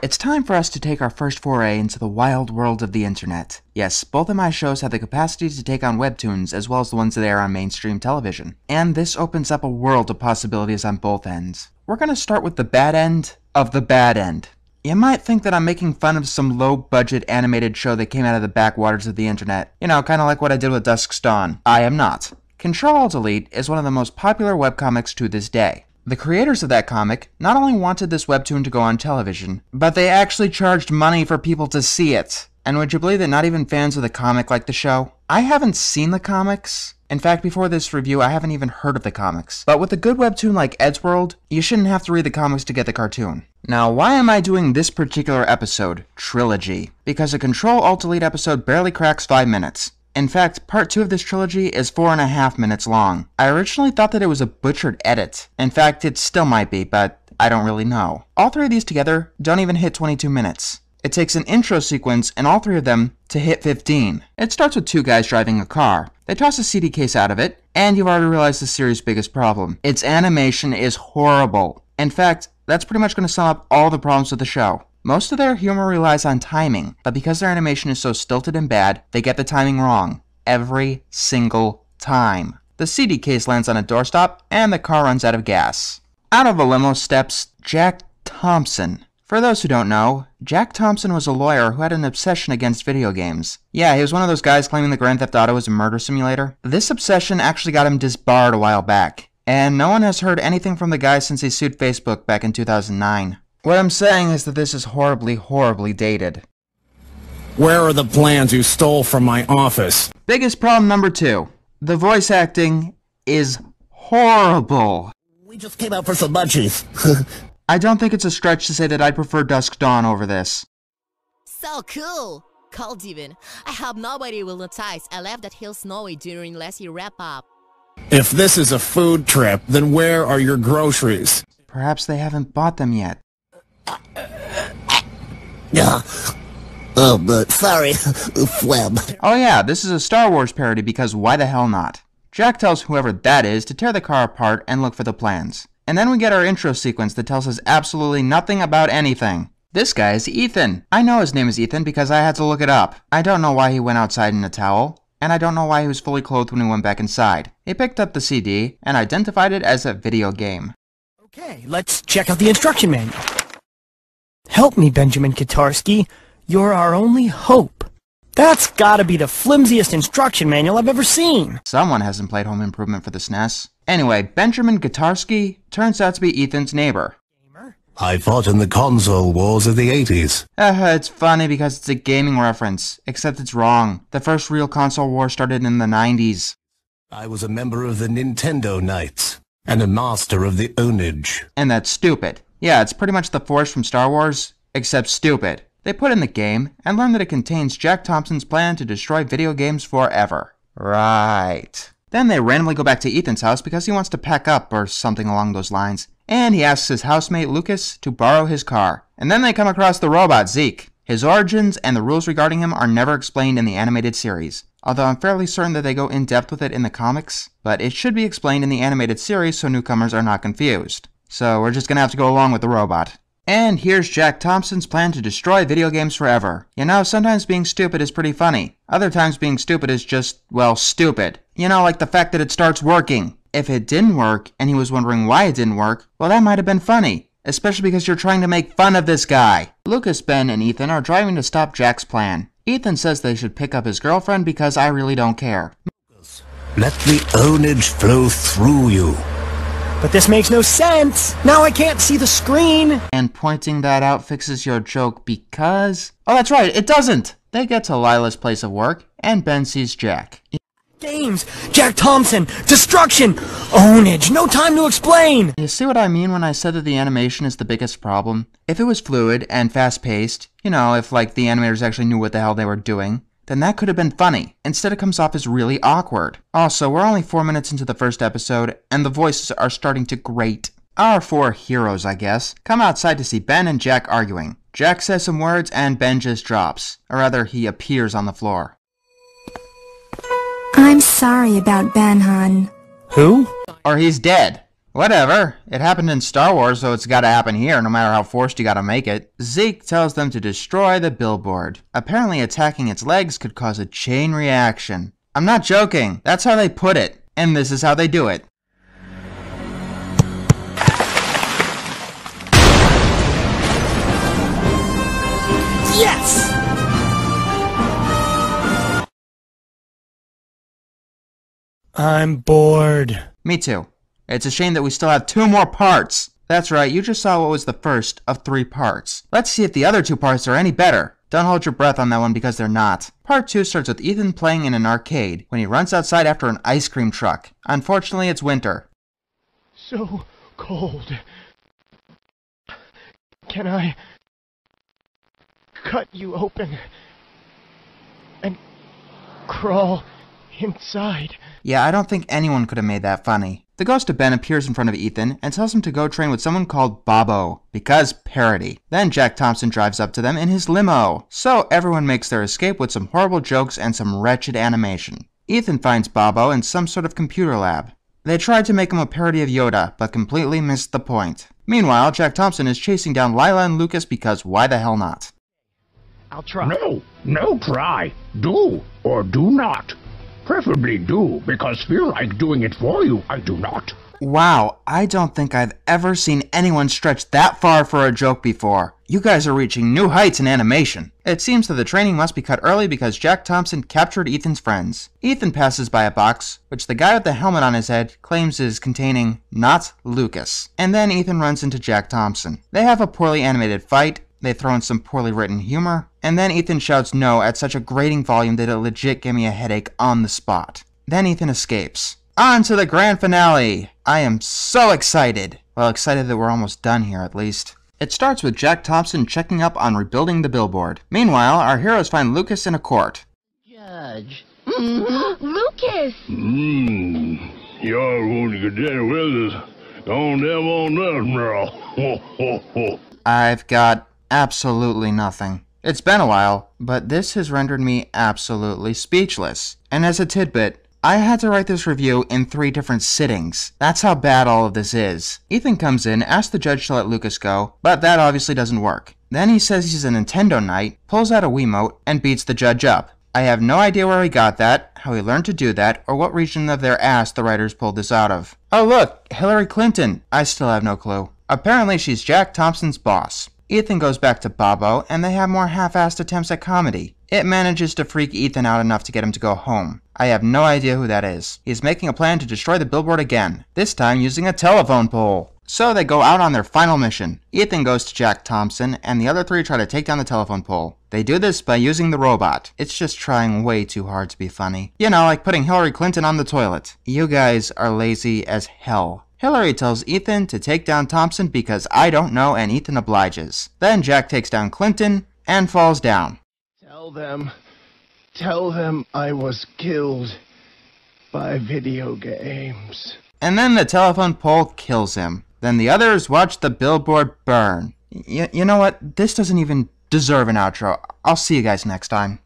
It's time for us to take our first foray into the wild world of the internet. Yes, both of my shows have the capacity to take on webtoons as well as the ones that air on mainstream television. And this opens up a world of possibilities on both ends. We're gonna start with the bad end of the bad end. You might think that I'm making fun of some low-budget animated show that came out of the backwaters of the internet. You know, kinda like what I did with Dusk's Dawn. I am not. Ctrl-Alt-Delete is one of the most popular webcomics to this day. The creators of that comic not only wanted this webtoon to go on television, but they actually charged money for people to see it. And would you believe that not even fans of the comic like the show? I haven't seen the comics. In fact, before this review, I haven't even heard of the comics. But with a good webtoon like Eddsworld, you shouldn't have to read the comics to get the cartoon. Now, why am I doing this particular episode, Trilogy? Because a Ctrl-Alt-Delete episode barely cracks 5 minutes. In fact, part 2 of this trilogy is 4.5 minutes long. I originally thought that it was a butchered edit. In fact, it still might be, but I don't really know. All 3 of these together don't even hit 22 minutes. It takes an intro sequence and all 3 of them to hit 15. It starts with 2 guys driving a car. They toss a CD case out of it, and you've already realized the series' biggest problem. Its animation is horrible. In fact, that's pretty much going to sum up all the problems with the show. Most of their humor relies on timing, but because their animation is so stilted and bad, they get the timing wrong. Every single time. The CD case lands on a doorstop, and the car runs out of gas. Out of a limo steps Jack Thompson. For those who don't know, Jack Thompson was a lawyer who had an obsession against video games. Yeah, he was one of those guys claiming that Grand Theft Auto was a murder simulator. This obsession actually got him disbarred a while back, and no one has heard anything from the guy since he sued Facebook back in 2009. What I'm saying is that this is horribly, horribly dated. Where are the plans you stole from my office? Biggest problem number 2. The voice acting is horrible. We just came out for some munchies. I don't think it's a stretch to say that I'd prefer Dusk Dawn over this. So cool! Cold even. I hope nobody will notice I left that hill snowy during last year wrap-up. If this is a food trip, then where are your groceries? Perhaps they haven't bought them yet. Yeah. Oh, but sorry. Phlegm. Oh yeah, this is a Star Wars parody because why the hell not? Jack tells whoever that is to tear the car apart and look for the plans. And then we get our intro sequence that tells us absolutely nothing about anything. This guy is Ethan. I know his name is Ethan because I had to look it up. I don't know why he went outside in a towel, and I don't know why he was fully clothed when he went back inside. He picked up the CD and identified it as a video game. Okay, let's check out the instruction manual. Help me, Benjamin Katarsky. You're our only hope. That's gotta be the flimsiest instruction manual I've ever seen. Someone hasn't played Home Improvement for the SNES. Anyway, Benjamin Katarsky turns out to be Ethan's neighbor. I fought in the console wars of the 80s. It's funny because it's a gaming reference, except it's wrong. The first real console war started in the 90s. I was a member of the Nintendo Knights, and a master of the ownage. And that's stupid. Yeah, it's pretty much the Force from Star Wars, except stupid. They put in the game and learn that it contains Jack Thompson's plan to destroy video games forever. Right. Then they randomly go back to Ethan's house because he wants to pack up or something along those lines. And he asks his housemate Lucas to borrow his car. And then they come across the robot Zeke. His origins and the rules regarding him are never explained in the animated series. Although I'm fairly certain that they go in depth with it in the comics. But it should be explained in the animated series so newcomers are not confused. So we're just gonna have to go along with the robot. And here's Jack Thompson's plan to destroy video games forever. You know, sometimes being stupid is pretty funny. Other times being stupid is just, well, stupid. You know, like the fact that it starts working. If it didn't work, and he was wondering why it didn't work, well, that might have been funny. Especially because you're trying to make fun of this guy. Lucas, Ben, and Ethan are driving to stop Jack's plan. Ethan says they should pick up his girlfriend because I really don't care. Let the ownage flow through you. But this makes no sense! Now I can't see the screen! And pointing that out fixes your joke because... Oh, that's right, it doesn't! They get to Lila's place of work, and Ben sees Jack. Games! Jack Thompson! Destruction! Ownage! No time to explain! You see what I mean when I said that the animation is the biggest problem? If it was fluid and fast-paced, you know, if like the animators actually knew what the hell they were doing, then that could have been funny. Instead, it comes off as really awkward. Also, we're only 4 minutes into the first episode, and the voices are starting to grate. Our 4 heroes, I guess, come outside to see Ben and Jack arguing. Jack says some words, and Ben just drops. Or rather, he appears on the floor. I'm sorry about Ben, hon. Who? Or he's dead. Whatever. It happened in Star Wars, so it's gotta happen here, no matter how forced you gotta make it. Zeke tells them to destroy the billboard. Apparently attacking its legs could cause a chain reaction. I'm not joking. That's how they put it. And this is how they do it. Yes! I'm bored. Me too. It's a shame that we still have 2 more parts. That's right, you just saw what was the first of 3 parts. Let's see if the other 2 parts are any better. Don't hold your breath on that one because they're not. Part 2 starts with Ethan playing in an arcade when he runs outside after an ice cream truck. Unfortunately, it's winter. So cold. Can I cut you open and crawl inside? Yeah, I don't think anyone could have made that funny. The ghost of Ben appears in front of Ethan and tells him to go train with someone called Bobo, because parody. Then Jack Thompson drives up to them in his limo. So everyone makes their escape with some horrible jokes and some wretched animation. Ethan finds Bobo in some sort of computer lab. They tried to make him a parody of Yoda, but completely missed the point. Meanwhile, Jack Thompson is chasing down Lila and Lucas because why the hell not? I'll try. No, try. Do or do not. Preferably do, because feel like doing it for you, I do not. Wow, I don't think I've ever seen anyone stretch that far for a joke before. You guys are reaching new heights in animation. It seems that the training must be cut early because Jack Thompson captured Ethan's friends. Ethan passes by a box, which the guy with the helmet on his head claims is containing not Lucas. And then Ethan runs into Jack Thompson. They have a poorly animated fight. They throw in some poorly written humor, and then Ethan shouts no at such a grating volume that it legit gave me a headache on the spot. Then Ethan escapes. On to the grand finale! I am so excited! Well, excited that we're almost done here at least. It starts with Jack Thompson checking up on rebuilding the billboard. Meanwhile, our heroes find Lucas in a court. Judge. Lucas! You're going to get down with us. Don't them on nothing, bro. I've got absolutely nothing. It's been a while, but this has rendered me absolutely speechless. And as a tidbit, I had to write this review in 3 different sittings. That's how bad all of this is. Ethan comes in, asks the judge to let Lucas go, but that obviously doesn't work. Then he says he's a Nintendo knight, pulls out a Wiimote, and beats the judge up. I have no idea where he got that, how he learned to do that, or what region of their ass the writers pulled this out of. Oh look, Hillary Clinton. I still have no clue. Apparently she's Jack Thompson's boss. Ethan goes back to Bobo, and they have more half-assed attempts at comedy. It manages to freak Ethan out enough to get him to go home. I have no idea who that is. He's making a plan to destroy the billboard again, this time using a telephone pole. So they go out on their final mission. Ethan goes to Jack Thompson, and the other 3 try to take down the telephone pole. They do this by using the robot. It's just trying way too hard to be funny. You know, like putting Hillary Clinton on the toilet. You guys are lazy as hell. Hillary tells Ethan to take down Thompson because I don't know, and Ethan obliges. Then Jack takes down Clinton and falls down. Tell them I was killed by video games. And then the telephone pole kills him. Then the others watch the billboard burn. You know what? This doesn't even deserve an outro. I'll see you guys next time.